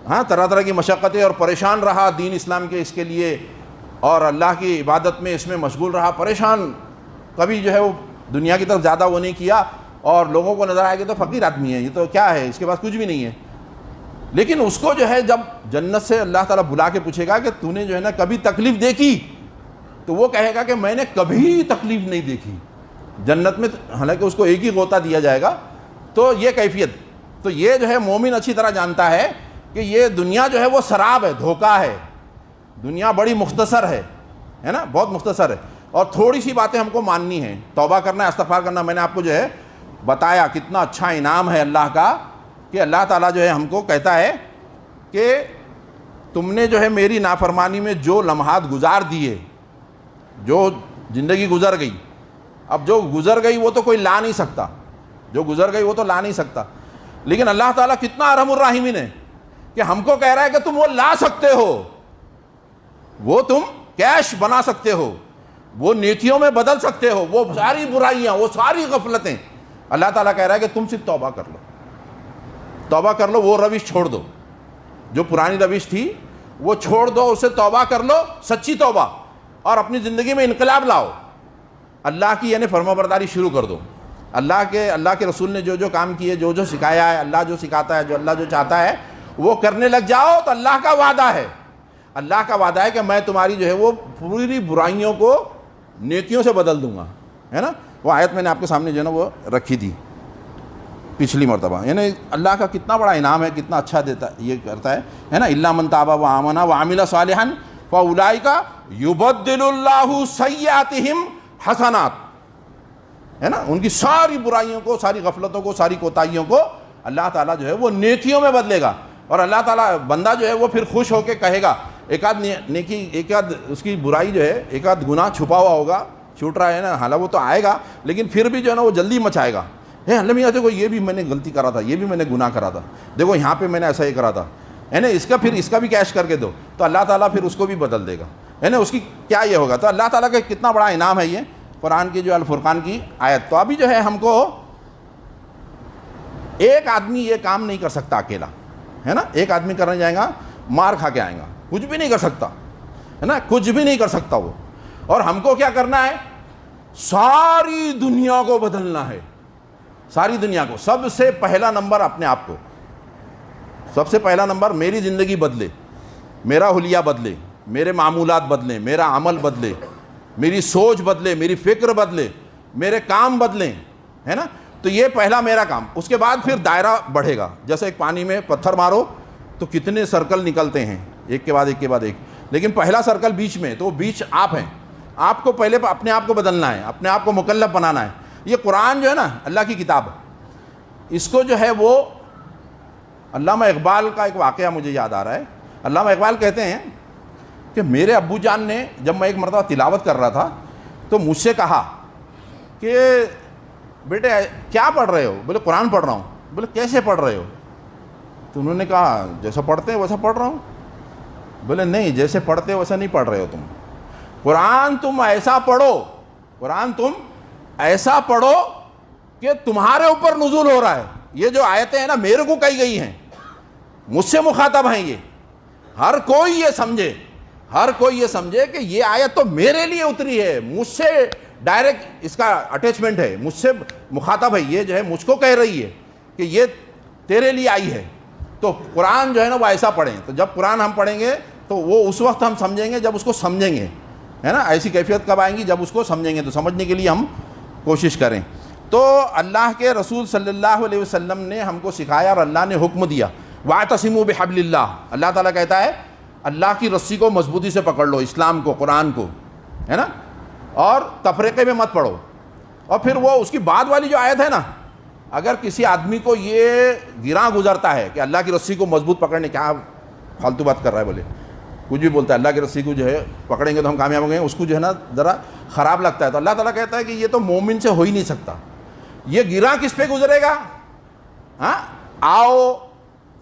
ہاں، طرح طرح کی مشقتیں، اور پریشان رہا دین اسلام کے اس کے لیے، اور اللہ کی عبادت میں اس میں مشغول رہا، پریشان، کبھی جو ہے وہ دنیا کی طرف زیادہ وہ نہیں کیا، اور لوگوں کو نظر آئے کہ تو فقیر آدمی ہے، یہ تو کیا ہے، اس کے پاس کچھ بھی نہیں ہے۔ لیکن اس کو جو ہے جب جنت سے اللہ تعالیٰ بلا کے پوچھے گا کہ تو نے جو ہے نا کبھی تکلیف دیکھی، تو وہ کہے گا کہ میں نے کبھی تکلیف نہیں دیکھی جنت میں، حالانکہ اس کو ایک ہی غوطہ دیا جائے گا۔ تو یہ کیفیت، تو یہ جو ہے مومن اچھی طرح جانتا ہے کہ یہ دنیا جو ہے وہ سراب ہے، دھوکہ ہے، دنیا بڑی مختصر ہے نا، بہت مختصر ہے، اور تھوڑی سی باتیں ہم کو ماننی ہیں، توبہ کرنا ہے، استغفار کرنا۔ میں نے آپ کو جو ہے بتایا کتنا اچھا انعام ہے اللہ کا کہ اللہ تعالیٰ جو ہے ہم کو کہتا ہے کہ تم نے جو ہے میری نافرمانی میں جو لمحات گزار دیے، جو زندگی گزر گئی، اب جو گزر گئی وہ تو کوئی لا نہیں سکتا، جو گزر گئی وہ تو لا نہیں سکتا، لیکن اللہ تعالیٰ کتنا ارحم الراحمین ہے کہ ہم کو کہہ رہا ہے کہ تم وہ لا سکتے ہو، وہ تم کیش بنا سکتے ہو، وہ نیکیوں میں بدل سکتے ہو، وہ ساری برائیاں، وہ ساری غفلتیں، اللہ تعالیٰ کہہ رہا ہے کہ تم صرف توبہ کر لو، توبہ کر لو، وہ روش چھوڑ دو، جو پرانی روش تھی وہ چھوڑ دو، اسے توبہ کر لو، سچی توبہ، اور اپنی زندگی میں انقلاب لاؤ، اللہ کی یعنی فرما برداری شروع کر دو، اللہ کے رسول نے جو جو کام کیے، جو جو سکھایا ہے، اللہ جو سکھاتا ہے، جو اللہ جو چاہتا ہے وہ کرنے لگ جاؤ، تو اللہ کا وعدہ ہے، اللہ کا وعدہ ہے کہ میں تمہاری جو ہے وہ پوری برائیوں کو نیکیوں سے بدل دوں گا، ہے نا۔ وہ آیت میں نے آپ کے سامنے جو ہے نا وہ رکھی تھی پچھلی مرتبہ، یعنی اللہ کا کتنا بڑا انعام ہے، کتنا اچھا دیتا یہ کرتا ہے نا۔ الا من تاب وآمن وعمل صالحا فاولئک یبدل اللہ سیئاتہم حسنات، ہے نا، ان کی ساری برائیوں کو، ساری غفلتوں کو، ساری کوتاہیوں کو اللہ تعالیٰ جو ہے وہ نیکیوں میں بدلے گا، اور اللہ تعالیٰ بندہ جو ہے وہ پھر خوش ہو کے کہے گا، ایک آدھ نیکی، ایک آدھ اس کی برائی جو ہے، ایک آدھ گناہ چھپا ہوا ہوگا، چھوٹ رہا ہے نا، حالانکہ وہ تو آئے گا، لیکن پھر بھی جو ہے نا وہ جلدی مچائے گا، اللہ میاں دیکھو یہ بھی میں نے غلطی کرا تھا، یہ بھی میں نے گناہ کرا تھا، دیکھو یہاں پہ میں نے ایسا ہی کرا تھا، ہے نا، اس کا بھی کیش کر کے دو، تو اللہ تعالیٰ پھر اس کو بھی بدل دے گا، ہے نا، اس کی کیا یہ ہوگا۔ تو اللہ تعالیٰ کا کتنا بڑا انعام ہے یہ قرآن کی جو الفرقان کی آیت۔ تو ابھی جو ہے ہم کو ایک آدمی یہ کام نہیں کر سکتا اکیلا، ہے نا، ایک آدمی کرنے جائے گا مار کھا کے آئے گا، کچھ بھی نہیں کر سکتا، ہے نا، کچھ بھی نہیں کر سکتا وہ، اور ہم کو کیا کرنا ہے، ساری دنیا کو بدلنا ہے، ساری دنیا کو۔ سب سے پہلا نمبر اپنے آپ کو، سب سے پہلا نمبر میری زندگی بدلے، میرا حلیہ بدلے، میرے معمولات بدلیں، میرا عمل بدلے، میری سوچ بدلے، میری فکر بدلے، میرے کام بدلیں، ہے نا۔ تو یہ پہلا میرا کام، اس کے بعد پھر دائرہ بڑھے گا، جیسے ایک پانی میں پتھر مارو تو کتنے سرکل نکلتے ہیں، ایک کے بعد ایک کے بعد ایک، لیکن پہلا سرکل بیچ میں، تو وہ بیچ آپ ہیں، آپ کو پہلے اپنے آپ کو بدلنا ہے، اپنے آپ کو مکلف بنانا ہے۔ یہ قرآن جو ہے نا اللہ کی کتاب، اس کو جو ہے وہ علامہ اقبال کا ایک واقعہ مجھے یاد آ رہا ہے۔ علامہ اقبال کہتے ہیں کہ میرے ابو جان نے، جب میں ایک مرتبہ تلاوت کر رہا تھا تو مجھ سے کہا کہ بیٹے کیا پڑھ رہے ہو؟ بولے قرآن پڑھ رہا ہوں۔ بولے کیسے پڑھ رہے ہو؟ تو انہوں نے کہا جیسا پڑھتے ہیں ویسا پڑھ رہا ہوں۔ بولے نہیں، جیسے پڑھتے ویسا نہیں پڑھ رہے ہو تم، قرآن تم ایسا پڑھو، قرآن تم ایسا پڑھو کہ تمہارے اوپر نزول ہو رہا ہے۔ یہ جو آیتیں ہیں نا میرے کو کہی گئی ہیں، مجھ سے مخاطب ہیں، یہ ہر کوئی یہ سمجھے، ہر کوئی یہ سمجھے کہ یہ آیت تو میرے لیے اتری ہے، مجھ سے ڈائریکٹ اس کا اٹیچمنٹ ہے، مجھ سے مخاطب ہے، یہ جو ہے مجھ کو کہہ رہی ہے کہ یہ تیرے لیے آئی ہے. تو قرآن جو ہے نا وہ ایسا پڑھیں. تو جب قرآن ہم پڑھیں گے تو وہ اس وقت ہم سمجھیں گے جب اس کو سمجھیں گے، ہے نا. ایسی کیفیت کب آئیں گی؟ جب اس کو سمجھیں گے. تو سمجھنے کے لیے ہم کوشش کریں. تو اللہ کے رسول صلی اللہ علیہ وسلم نے ہم کو سکھایا اور اللہ نے حکم دیا وَاعْتَصِمُوا بِحَبْلِ اللَّهِ. اللہ تعالیٰ کہتا ہے اللہ کی رسی کو مضبوطی سے پکڑ لو، اسلام کو، قرآن کو، ہے نا، اور تفریقے میں مت پڑھو. اور پھر وہ اس کی بعد والی جو آیت ہے نا، اگر کسی آدمی کو یہ گراں گزرتا ہے کہ اللہ کی رسی کو مضبوط پکڑنے، کیا فالتو بات کر رہا ہے بولے، کچھ بھی بولتا ہے، اللہ کی رسی کو جو ہے پکڑیں گے تو ہم کامیاب ہوں گے، اس کو جو ہے نا ذرا خراب لگتا ہے. تو اللہ تعالیٰ کہتا ہے کہ یہ تو مومن سے ہو ہی نہیں سکتا. یہ گراں کس پہ گزرے گا؟ ہاں، آؤ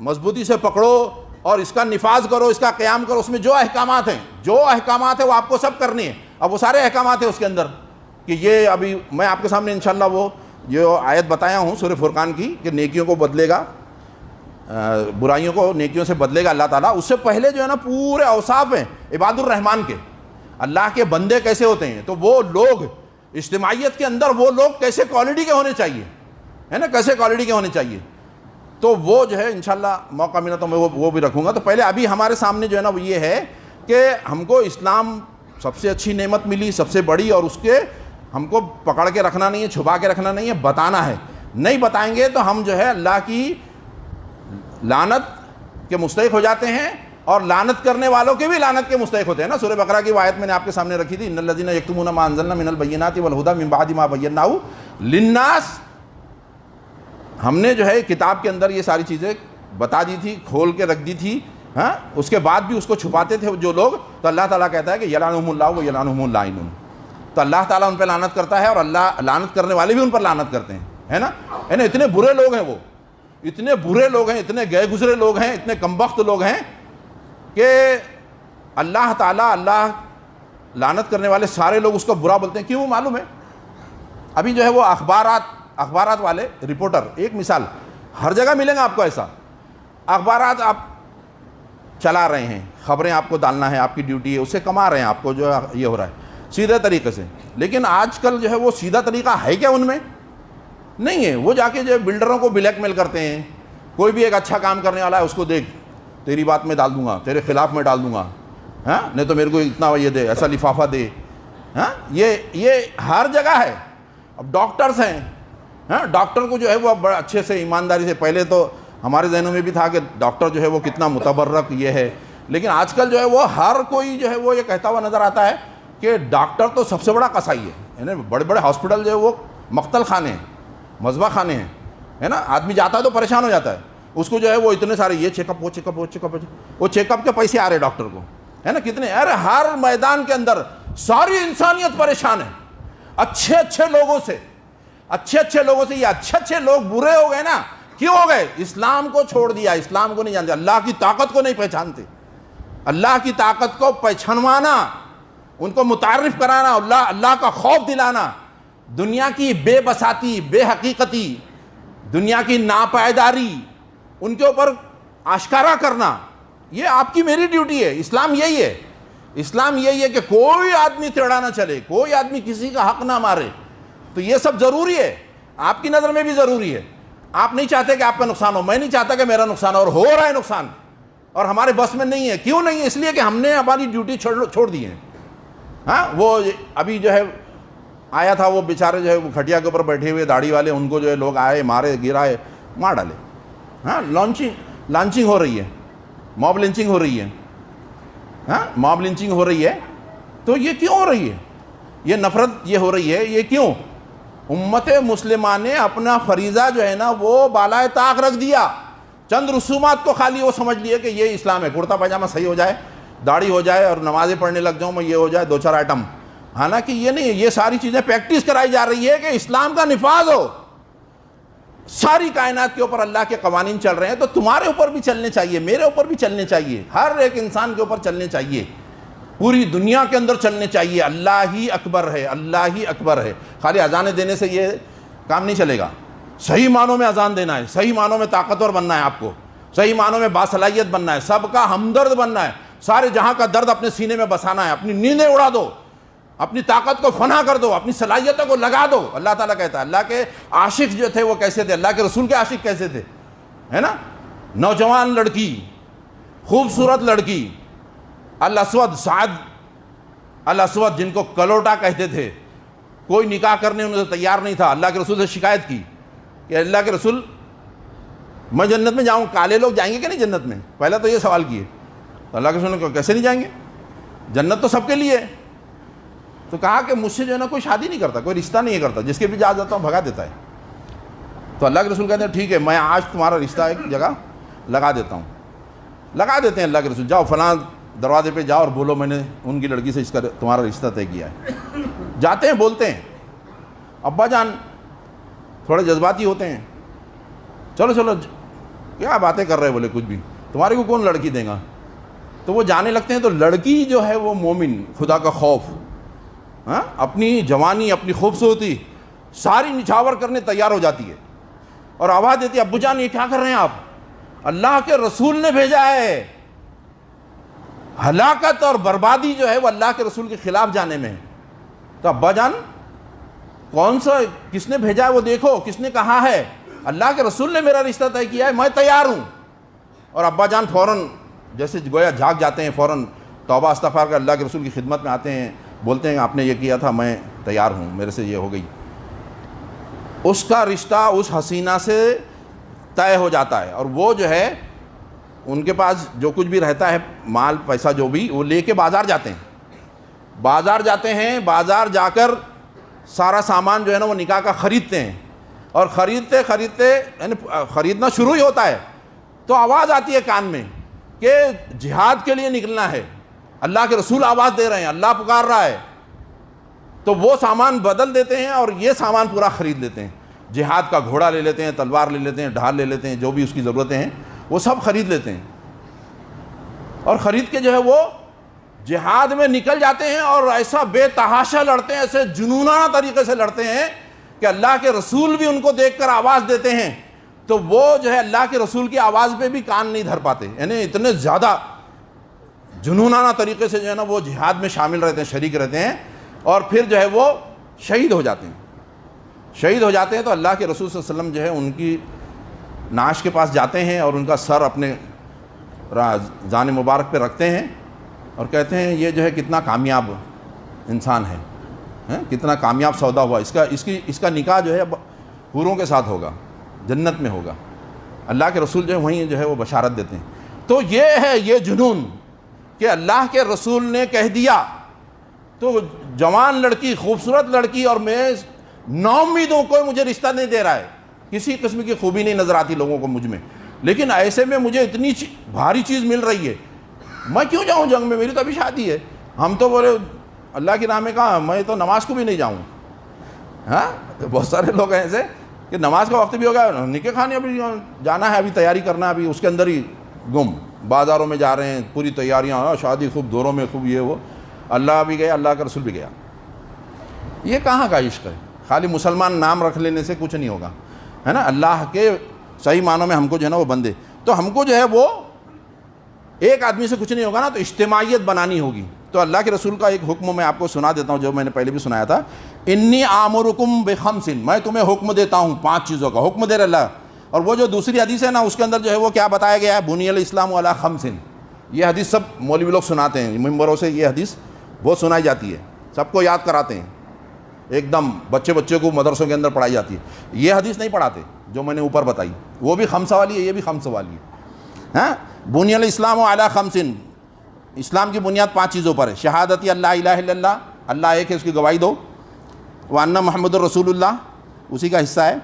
مضبوطی سے پکڑو اور اس کا نفاذ کرو، اس کا قیام کرو. اس میں جو احکامات ہیں وہ آپ کو سب کرنی ہے. اب وہ سارے احکامات ہیں اس کے اندر کہ یہ ابھی میں آپ کے سامنے انشاءاللہ وہ جو آیت بتایا ہوں سورہ فرقان کی کہ نیکیوں کو بدلے گا، برائیوں کو نیکیوں سے بدلے گا اللہ تعالیٰ. اس سے پہلے جو ہے نا پورے اوصاف ہیں عباد الرحمن کے، اللہ کے بندے کیسے ہوتے ہیں. تو وہ لوگ اجتماعیت کے اندر وہ لوگ کیسے کوالٹی کے ہونے چاہیے، ہے نا، کیسے کوالٹی کے ہونے چاہیے. تو وہ جو ہے انشاءاللہ موقع ملا تو میں وہ بھی رکھوں گا. تو پہلے ابھی ہمارے سامنے جو ہے نا وہ یہ ہے کہ ہم کو اسلام سب سے اچھی نعمت ملی، سب سے بڑی، اور اس کے ہم کو پکڑ کے رکھنا نہیں ہے، چھپا کے رکھنا نہیں ہے، بتانا ہے. نہیں بتائیں گے تو ہم جو ہے اللہ کی لعنت کے مستحق ہو جاتے ہیں، اور لعنت کرنے والوں کے بھی لعنت کے مستحق ہوتے ہیں نا. سورہ بقرہ کی آیت میں نے آپ کے سامنے رکھی تھی، ان الذین یکتمون ما انزلنا من البینات والہدی من بعد ما بیناہ للناس. ہم نے جو ہے کتاب کے اندر یہ ساری چیزیں بتا دی تھی، کھول کے رکھ دی تھی، ہاں، اس کے بعد بھی اس کو چھپاتے تھے جو لوگ. تو اللہ تعالیٰ کہتا ہے کہ یلعنہم اللہ و یلعنہم اللاعنون. تو اللہ تعالیٰ ان پہ لعنت کرتا ہے اور اللہ لعنت کرنے والے بھی ان پر لعنت کرتے ہیں، ہے نا. اتنے برے لوگ ہیں، وہ اتنے برے لوگ ہیں، اتنے گئے گزرے لوگ ہیں، اتنے کمبخت لوگ ہیں کہ اللہ تعالیٰ، اللہ لعنت کرنے والے سارے لوگ اس کو برا بولتے ہیں. کیوں معلوم ہے؟ ابھی جو ہے وہ اخبارات والے رپورٹر، ایک مثال ہر جگہ ملیں گا آپ کو ایسا. اخبارات آپ چلا رہے ہیں، خبریں آپ کو ڈالنا ہے، آپ کی ڈیوٹی ہے، اس سے کما رہے ہیں آپ کو جو یہ ہو رہا ہے سیدھے طریقے سے. لیکن آج کل جو ہے وہ سیدھا طریقہ ہے کیا ان میں؟ نہیں ہے. وہ جا کے جو بلڈروں کو بلیک میل کرتے ہیں. کوئی بھی ایک اچھا کام کرنے والا ہے اس کو دیکھ تیری بات میں ڈال دوں گا، تیرے خلاف میں ڈال دوں گا، ہاں، نہیں تو میرے کو اتنا یہ دے، ایسا لفافہ دے. ہاں، یہ ہر جگہ ہے. اب ڈاکٹرز ہیں، ہاں، ڈاکٹر کو جو ہے وہ بڑا اچھے سے ایمانداری سے، پہلے تو ہمارے ذہنوں میں بھی تھا کہ ڈاکٹر جو ہے وہ کتنا متبرک یہ ہے، لیکن آج کل جو ہے وہ ہر کوئی جو ہے وہ یہ کہتا ہوا نظر آتا ہے کہ ڈاکٹر تو سب سے بڑا قصائی ہے. یعنی بڑے بڑے ہاسپٹل جو ہے وہ مقتل خانے ہیں، مذبح خانے ہیں، ہے نا. آدمی جاتا ہے تو پریشان ہو جاتا ہے. اس کو جو ہے وہ اتنے سارے یہ چیک اپ، وہ چیک اپ، وہ چیک اپ، وہ چیک اپ کے پیسے آ رہے ڈاکٹر کو، ہے نا. کتنے، ارے ہر میدان کے اندر ساری انسانیت پریشان ہے اچھے لوگوں سے. یہ اچھے لوگ برے ہو گئے نا. کیوں ہو گئے؟ اسلام کو چھوڑ دیا، اسلام کو نہیں جانتے، اللہ کی طاقت کو نہیں پہچانتے. اللہ کی طاقت کو پہچانوانا، ان کو متعارف کرانا، اللہ کا خوف دلانا، دنیا کی بے بساطی، بے حقیقتی، دنیا کی ناپائیداری ان کے اوپر آشکارا کرنا، یہ آپ کی میری ڈیوٹی ہے. اسلام یہی ہے. اسلام یہی ہے کہ کوئی آدمی ٹیڑھا نہ چلے، کوئی آدمی کسی کا حق نہ مارے. تو یہ سب ضروری ہے، آپ کی نظر میں بھی ضروری ہے. آپ نہیں چاہتے کہ آپ کا نقصان ہو، میں نہیں چاہتا کہ میرا نقصان ہو، اور ہو رہا ہے نقصان، اور ہمارے بس میں نہیں ہے. کیوں نہیں ہے؟ اس لیے کہ ہم نے ہماری ڈیوٹی چھوڑ دی ہے. ہاں، وہ ابھی جو ہے آیا تھا وہ بیچارے جو ہے وہ کھٹیا کے اوپر بیٹھے ہوئے داڑھی والے، ان کو جو ہے لوگ آئے، مارے، گرائے، مار ڈالے. ہاں، لانچنگ ہو رہی ہے، موب لنچنگ ہو رہی ہے. ہاں، موب لنچنگ ہو رہی ہے. تو یہ کیوں ہو رہی ہے؟ یہ نفرت یہ ہو رہی ہے، یہ کیوں؟ امت مسلمہ نے اپنا فریضہ جو ہے نا وہ بالائے طاق رکھ دیا. چند رسومات کو خالی وہ سمجھ لیے کہ یہ اسلام ہے. کرتا پاجامہ صحیح ہو جائے، داڑھی ہو جائے اور نمازیں پڑھنے لگ جاؤں میں، یہ ہو جائے، دو چار آئٹم. حالانکہ یہ نہیں، یہ ساری چیزیں پریکٹس کرائی جا رہی ہے کہ اسلام کا نفاذ ہو. ساری کائنات کے اوپر اللہ کے قوانین چل رہے ہیں، تو تمہارے اوپر بھی چلنے چاہیے، میرے اوپر بھی چلنے چاہیے، ہر ایک انسان کے اوپر چلنے چاہیے، پوری دنیا کے اندر چلنے چاہیے. اللہ ہی اکبر ہے، اللہ ہی اکبر ہے. خالی اذانیں دینے سے یہ کام نہیں چلے گا. صحیح معنوں میں اذان دینا ہے، صحیح معنوں میں طاقتور بننا ہے، آپ کو صحیح معنوں میں باصلاحیت بننا ہے، سب کا ہمدرد بننا ہے، سارے جہاں کا درد اپنے سینے میں بسانا ہے. اپنی نیندیں اڑا دو، اپنی طاقت کو فنا کر دو، اپنی صلاحیتوں کو لگا دو۔ اللہ تعالیٰ کہتا ہے اللہ کے عاشق جو تھے وہ کیسے تھے، اللہ کے رسول کے عاشق کیسے تھے، ہے نا؟ نوجوان لڑکی، خوبصورت لڑکی، الاسود، سعد الاسود، جن کو کلوٹا کہتے تھے، کوئی نکاح کرنے ان سے تیار نہیں تھا، اللہ کے رسول سے شکایت کی کہ اللہ کے رسول میں جنت میں جاؤں، کالے لوگ جائیں گے کہ نہیں جنت میں؟ پہلے تو یہ سوال کیے، تو اللہ کے رسول نے کہا کیسے نہیں جائیں گے، جنت تو سب کے لیے ہے۔ تو کہا کہ مجھ سے جو ہے نا کوئی شادی نہیں کرتا، کوئی رشتہ نہیں کرتا، جس کے بھی جا جاتا ہوں بھگا دیتا ہے۔ تو اللہ کے رسول کہتے ہیں ٹھیک ہے، میں آج تمہارا رشتہ ایک جگہ لگا دیتا ہوں۔ لگا دیتے ہیں اللہ کے رسول، جاؤ فلاں دروازے پہ جاؤ اور بولو میں نے ان کی لڑکی سے اس کا تمہارا رشتہ طے کیا ہے۔ جاتے ہیں، بولتے ہیں، ابا جان تھوڑے جذباتی ہوتے ہیں، چلو چلو کیا باتیں کر رہے، بولے کچھ بھی، تمہارے کو کون لڑکی دے گا؟ تو وہ جانے لگتے ہیں، تو لڑکی جو ہے وہ مومن، خدا کا خوف، ہاں، اپنی جوانی، اپنی خوبصورتی ساری نچھاور کرنے تیار ہو جاتی ہے اور آواز دیتی ہے ابو جان یہ کیا کر رہے ہیں آپ، اللہ کے رسول نے بھیجا ہے۔ ہلاکت اور بربادی جو ہے وہ اللہ کے رسول کے خلاف جانے میں ہے۔ تو ابا جان کون سا، کس نے بھیجا ہے وہ دیکھو، کس نے کہا ہے، اللہ کے رسول نے میرا رشتہ طے کیا ہے، میں تیار ہوں۔ اور ابا جان فوراً جیسے گویا جھاگ جاتے ہیں، فوراً توبہ استغفار کر اللہ کے رسول کی خدمت میں آتے ہیں، بولتے ہیں آپ نے یہ کیا تھا، میں تیار ہوں، میرے سے یہ ہو گئی۔ اس کا رشتہ اس حسینہ سے طے ہو جاتا ہے، اور وہ جو ہے ان کے پاس جو کچھ بھی رہتا ہے، مال پیسہ جو بھی، وہ لے کے بازار جاتے ہیں۔ بازار جاتے ہیں، بازار جا کر سارا سامان جو ہے نا وہ نکاح کا خریدتے ہیں، اور خریدتے خریدتے یعنی خریدنا شروع ہی ہوتا ہے تو آواز آتی ہے کان میں کہ جہاد کے لیے نکلنا ہے، اللہ کے رسول آواز دے رہے ہیں، اللہ پکار رہا ہے۔ تو وہ سامان بدل دیتے ہیں اور یہ سامان پورا خرید لیتے ہیں، جہاد کا گھوڑا لے لیتے ہیں، تلوار لے لیتے ہیں، ڈھال لے لیتے ہیں، جو بھی اس کی ضرورتیں ہیں وہ سب خرید لیتے ہیں، اور خرید کے جو ہے وہ جہاد میں نکل جاتے ہیں، اور ایسا بے تحاشا لڑتے ہیں، ایسے جنونانہ طریقے سے لڑتے ہیں کہ اللہ کے رسول بھی ان کو دیکھ کر آواز دیتے ہیں تو وہ جو ہے اللہ کے رسول کی آواز پہ بھی کان نہیں دھر پاتے، یعنی اتنے زیادہ جنونانہ طریقے سے جو ہے نا وہ جہاد میں شامل رہتے ہیں، شریک رہتے ہیں، اور پھر جو ہے وہ شہید ہو جاتے ہیں۔ شہید ہو جاتے ہیں تو اللہ کے رسول صلی اللہ علیہ وسلم جو ہے ان کی نعش کے پاس جاتے ہیں اور ان کا سر اپنے جان مبارک پہ رکھتے ہیں اور کہتے ہیں یہ جو ہے کتنا کامیاب انسان ہے، کتنا کامیاب سودا ہوا، اس کا نکاح جو ہے حوروں کے ساتھ ہوگا، جنت میں ہوگا۔ اللہ کے رسول جو ہے وہیں جو ہے وہ بشارت دیتے ہیں۔ تو یہ ہے یہ جنون کہ اللہ کے رسول نے کہہ دیا تو جوان لڑکی، خوبصورت لڑکی، اور میں نا امید ہوں، کوئی مجھے رشتہ نہیں دے رہا ہے، کسی قسم کی خوبی نہیں نظر آتی لوگوں کو مجھ میں، لیکن ایسے میں مجھے اتنی بھاری چیز مل رہی ہے، میں کیوں جاؤں جنگ میں، میری تو ابھی شادی ہے۔ ہم تو بولے اللہ کی راہ میں کہا، میں تو نماز کو بھی نہیں جاؤں۔ ہاں، بہت سارے لوگ ہیں ایسے کہ نماز کا وقت بھی ہو گیا، نکاح کھانے ابھی جانا ہے، ابھی تیاری کرنا ہے، ابھی اس کے اندر ہی گم، بازاروں میں جا رہے ہیں، پوری تیاریاں، شادی خوب، دوروں میں خوب، یہ وہ، اللہ بھی گیا، اللہ کا رسول بھی گیا۔ یہ کہاں کا عشق ہے؟ خالی مسلمان نام رکھ لینے سے کچھ نہیں ہوگا، ہے نا؟ اللہ کے صحیح معنوں میں ہم کو جو ہے نا وہ بندے، تو ہم کو جو ہے وہ ایک آدمی سے کچھ نہیں ہوگا نا، تو اجتماعیت بنانی ہوگی۔ تو اللہ کے رسول کا ایک حکم میں آپ کو سنا دیتا ہوں، جو میں نے پہلے بھی سنایا تھا، انی آمرکم بخمس، میں تمہیں حکم دیتا ہوں 5 چیزوں کا، حکم دے رہا اللہ۔ اور وہ جو دوسری حدیث ہے نا اس کے اندر جو ہے وہ کیا بتایا گیا ہے، بنی الاسلام علی 5۔ یہ حدیث سب مولوی لوگ سناتے ہیں، ممبروں سے یہ حدیث بہت سنائی جاتی ہے، سب کو یاد کراتے ہیں، ایک دم بچے کو مدرسوں کے اندر پڑھائی جاتی ہے۔ یہ حدیث نہیں پڑھاتے جو میں نے اوپر بتائی، وہ بھی 5 والی ہے، یہ بھی 5 والی ہے۔ ہاں، بنی الاسلام علی 5، اسلام کی بنیاد 5 چیزوں پر ہے۔ شہادت اللہ الہ الا اللہ، اللہ ایک ہے، اس کی گواہی دو، وان محمد الرسول اللہ، اسی کا حصہ ہے۔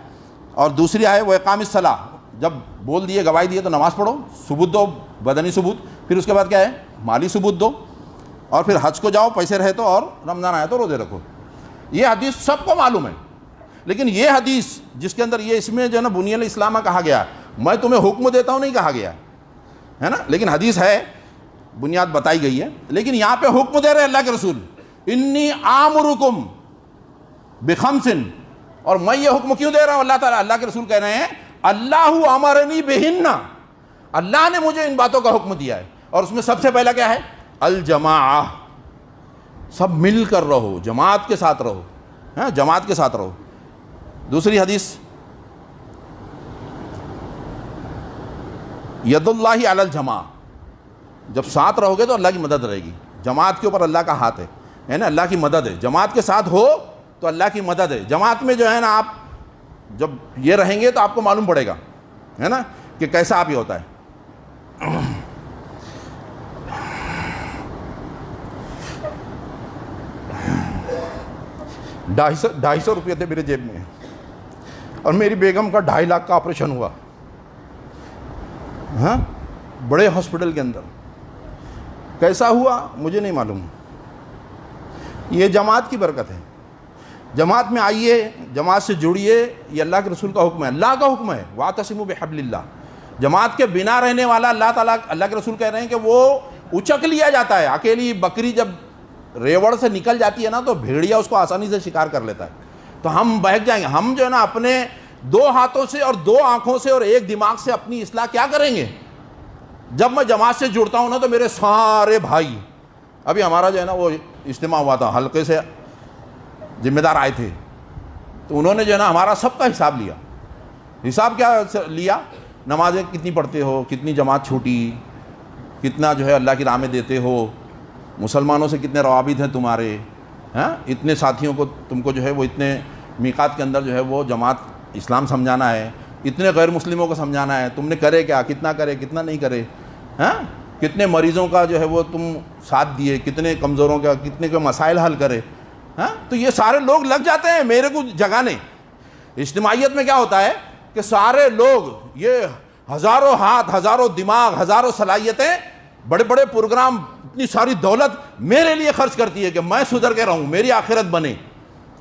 اور دوسری ہے وہ اقام الصلاۃ، جب بول دیے، گواہی دیے تو نماز پڑھو، ثبوت دو، بدنی ثبوت، پھر اس کے بعد کیا ہے، مالی ثبوت دو، اور پھر حج کو جاؤ پیسے رہے تو، اور رمضان آیا تو روزے رکھو۔ یہ حدیث سب کو معلوم ہے، لیکن یہ حدیث جس کے اندر یہ اس میں جو ہے نا بنی الاسلام کہا گیا، میں تمہیں حکم دیتا ہوں نہیں کہا گیا ہے نا، لیکن حدیث ہے، بنیاد بتائی گئی ہے، لیکن یہاں پہ حکم دے رہے اللہ کے رسول، انی آمرکم بخمس، اور میں یہ حکم کیوں دے رہا ہوں اللہ تعالیٰ، اللہ کے رسول کہہ رہے ہیں اللہ امرنی بہن، اللہ نے مجھے ان باتوں کا حکم دیا ہے، اور اس میں سب سے پہلا کیا ہے، الجماعہ، سب مل کر رہو، جماعت کے ساتھ رہو، ہاں جماعت کے ساتھ رہو۔ دوسری حدیث، ید اللہ علی الجماع، جب ساتھ رہو گے تو اللہ کی مدد رہے گی، جماعت کے اوپر اللہ کا ہاتھ ہے نا، اللہ کی مدد ہے، جماعت کے ساتھ ہو تو اللہ کی مدد ہے۔ جماعت میں جو ہے نا آپ جب یہ رہیں گے تو آپ کو معلوم پڑے گا ہے نا کہ کیسا آپ یہ ہوتا ہے۔ ڈھائی سو روپئے تھے میرے جیب میں، اور میری بیگم کا 2.5 لاکھ کا آپریشن ہوا، ہاں بڑے ہاسپٹل کے اندر۔ کیسا ہوا مجھے نہیں معلوم، یہ جماعت کی برکت ہے۔ جماعت میں آئیے، جماعت سے جڑیے، یہ اللہ کے رسول کا حکم ہے، اللہ کا حکم ہے، وَاعْتَصِمُوا بِحَبْلِ اللَّهِ۔ جماعت کے بنا رہنے والا اللہ تعالیٰ، اللہ کے رسول کہہ رہے ہیں کہ وہ اچک لیا جاتا ہے۔ اکیلی بکری جب ریوڑ سے نکل جاتی ہے نا تو بھیڑیا اس کو آسانی سے شکار کر لیتا ہے، تو ہم بہک جائیں گے۔ ہم جو ہے نا اپنے 2 ہاتھوں سے اور 2 آنکھوں سے اور 1 دماغ سے اپنی اصلاح کیا کریں گے؟ جب میں جماعت سے جڑتا ہوں نا تو میرے سارے بھائی، ابھی ہمارا جو ہے نا وہ اجتماع ہوا تھا، حلقے سے ذمہ دار آئے تھے، تو انہوں نے جو ہے نا ہمارا سب کا حساب لیا۔ حساب کیا لیا؟ نمازیں کتنی پڑھتے ہو، کتنی جماعت چھوٹی، کتنا جو ہے اللہ کی راہ میں دیتے ہو، مسلمانوں سے کتنے روابط ہیں تمہارے، ہاں اتنے ساتھیوں کو تم کو جو ہے وہ اتنے میقات کے اندر جو ہے وہ جماعت اسلام سمجھانا ہے، اتنے غیر مسلموں کو سمجھانا ہے، تم نے کرے کیا، کتنا کرے کتنا نہیں کرے، ہاں کتنے مریضوں کا جو ہے وہ تم ساتھ دیے، کتنے کمزوروں کا، کتنے کے مسائل حل کرے، ہاں تو یہ سارے لوگ لگ جاتے ہیں میرے کو جگانے۔ اجتماعیت میں کیا ہوتا ہے کہ سارے لوگ، یہ ہزاروں ہاتھ، ہزاروں دماغ، ہزاروں صلاحیتیں، بڑے بڑے پروگرام، اتنی ساری دولت میرے لیے خرچ کرتی ہے کہ میں سدھر کے رہوں، میری آخرت بنے۔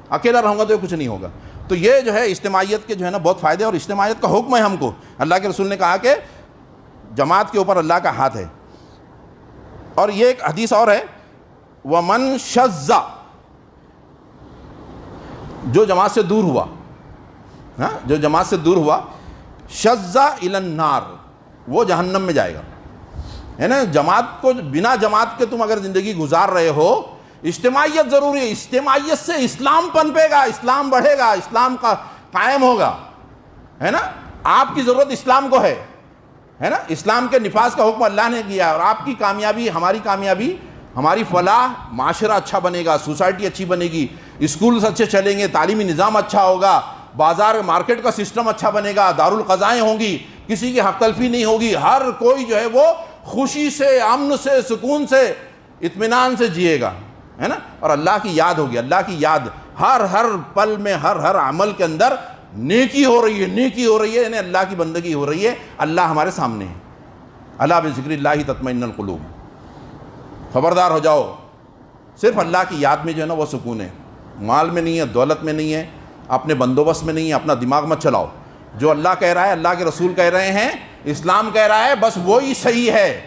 اکیلا رہوں گا تو کچھ نہیں ہوگا۔ تو یہ جو ہے اجتماعیت کے جو ہے نا بہت فائدے، اور اجتماعیت کا حکم ہے ہم کو۔ اللہ کے رسول نے کہا کہ جماعت کے اوپر اللہ کا ہاتھ ہے۔ اور یہ ایک حدیث اور ہے، وَمَنْ شَذَّ، جو جماعت سے دور ہوا، ہاں جو جماعت سے دور ہوا، شَذَّ إِلَى النَّارِ، وہ جہنم میں جائے گا، ہے نا۔ جماعت کو، بنا جماعت کے تم اگر زندگی گزار رہے ہو، اجتماعیت ضروری ہے، اجتماعیت سے اسلام پنپے گا، اسلام بڑھے گا، اسلام کا قائم ہوگا، ہے نا۔ آپ کی ضرورت اسلام کو ہے نا، اسلام کے نفاذ کا حکم اللہ نے کیا، اور آپ کی کامیابی، ہماری کامیابی، ہماری فلاح، معاشرہ اچھا بنے گا، سوسائٹی اچھی بنے گی، اسکولز اچھے چلیں گے، تعلیمی نظام اچھا ہوگا، بازار مارکیٹ کا سسٹم اچھا بنے گا، دارالقضائیں ہوں گی، کسی کی حق تلفی نہیں ہوگی، ہر کوئی جو ہے وہ خوشی سے، امن سے، سکون سے، اطمینان سے جیے گا، ہے نا۔ اور اللہ کی یاد ہوگی، اللہ کی یاد ہر پل میں، ہر عمل کے اندر نیکی ہو رہی ہے، نیکی ہو رہی ہے، یعنی اللہ کی بندگی ہو رہی ہے، اللہ ہمارے سامنے ہے۔ الا بذکر اللہ تطمئن القلوب، خبردار ہو جاؤ، صرف اللہ کی یاد میں جو ہے نا وہ سکون ہے، مال میں نہیں ہے، دولت میں نہیں ہے، اپنے بندوبست میں نہیں ہے، اپنا دماغ مت چلاؤ۔ جو اللہ کہہ رہا ہے، اللہ کے رسول کہہ رہے ہیں، اسلام کہہ رہا ہے، بس وہی صحیح ہے۔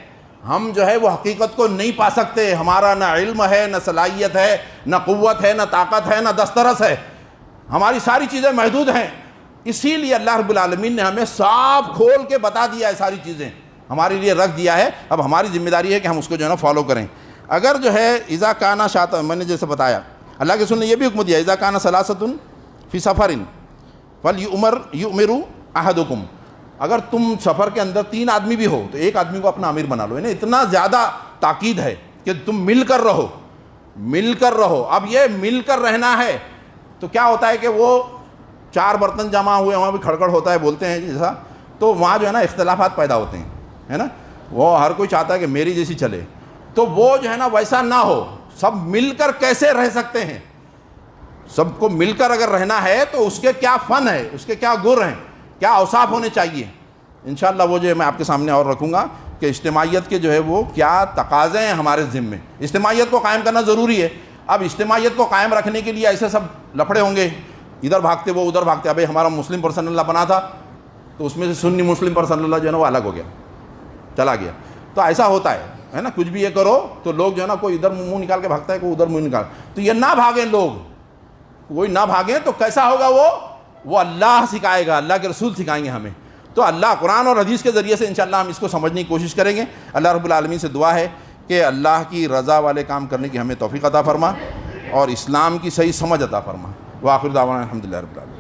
ہم جو ہے وہ حقیقت کو نہیں پا سکتے، ہمارا نہ علم ہے، نہ صلاحیت ہے، نہ قوت ہے، نہ طاقت ہے، نہ دسترس ہے، ہماری ساری چیزیں محدود ہیں۔ اسی لیے اللہ رب العالمین نے ہمیں صاف کھول کے بتا دیا ہے، ساری چیزیں ہمارے لیے رکھ دیا ہے، اب ہماری ذمہ داری ہے کہ ہم اس کو جو ہے نا فالو کریں۔ اگر جو ہے اذا کانا شاطئ، میں نے جیسے بتایا، اللہ کے رسول نے یہ بھی حکم دیا، اذا کانا ثلاثۃ فی سفر فلیؤمروا احدکم، اگر تم سفر کے اندر 3 آدمی بھی ہو تو ایک آدمی کو اپنا امیر بنا لو، یعنی اتنا زیادہ تاکید ہے کہ تم مل کر رہو، مل کر رہو۔ اب یہ مل کر رہنا ہے تو کیا ہوتا ہے کہ وہ 4 برتن جمع ہوئے، وہاں بھی کھڑکڑ ہوتا ہے، بولتے ہیں جیسا، تو وہاں جو ہے نا اختلافات پیدا ہوتے ہیں، ہے نا۔ وہ ہر کوئی چاہتا ہے کہ میری جیسی چلے، تو وہ جو ہے نا ویسا نہ ہو۔ سب مل کر کیسے رہ سکتے ہیں؟ سب کو مل کر اگر رہنا ہے تو اس کے کیا فن ہے، اس کے کیا گر ہیں، کیا اوصاف ہونے چاہیے، انشاءاللہ وہ جو ہے میں آپ کے سامنے اور رکھوں گا کہ اجتماعیت کے جو ہے وہ کیا تقاضے ہیں ہمارے ذمے۔ اجتماعیت کو قائم کرنا ضروری ہے۔ اب اجتماعیت کو قائم رکھنے کے لیے ایسے سب لفڑے ہوں گے، ادھر بھاگتے وہ ادھر بھاگتے، ابھی ہمارا مسلم پرسن اللہ بنا تھا تو اس میں سے سنی مسلم پرسن اللہ جو ہے نا وہ الگ ہو گیا، چلا گیا، تو ایسا ہوتا ہے نا، کچھ بھی یہ کرو تو لوگ جو ہے نا کوئی ادھر منہ نکال کے بھاگتا ہے، کوئی ادھر منہ نکال، تو یہ نہ بھاگیں لوگ، کوئی نہ بھاگیں تو کیسا ہوگا؟ وہ اللہ سکھائے گا، اللہ کے رسول سکھائیں گے ہمیں۔ تو اللہ قرآن اور حدیث کے ذریعے سے انشاءاللہ ہم اس کو سمجھنے کی کوشش کریں گے۔ اللہ رب العالمین سے دعا ہے کہ اللہ کی رضا والے کام کرنے کی ہمیں توفیق عطا فرما اور اسلام کی صحیح سمجھ عطا فرما۔ وآخر دعوانا الحمدللہ رب العالمین۔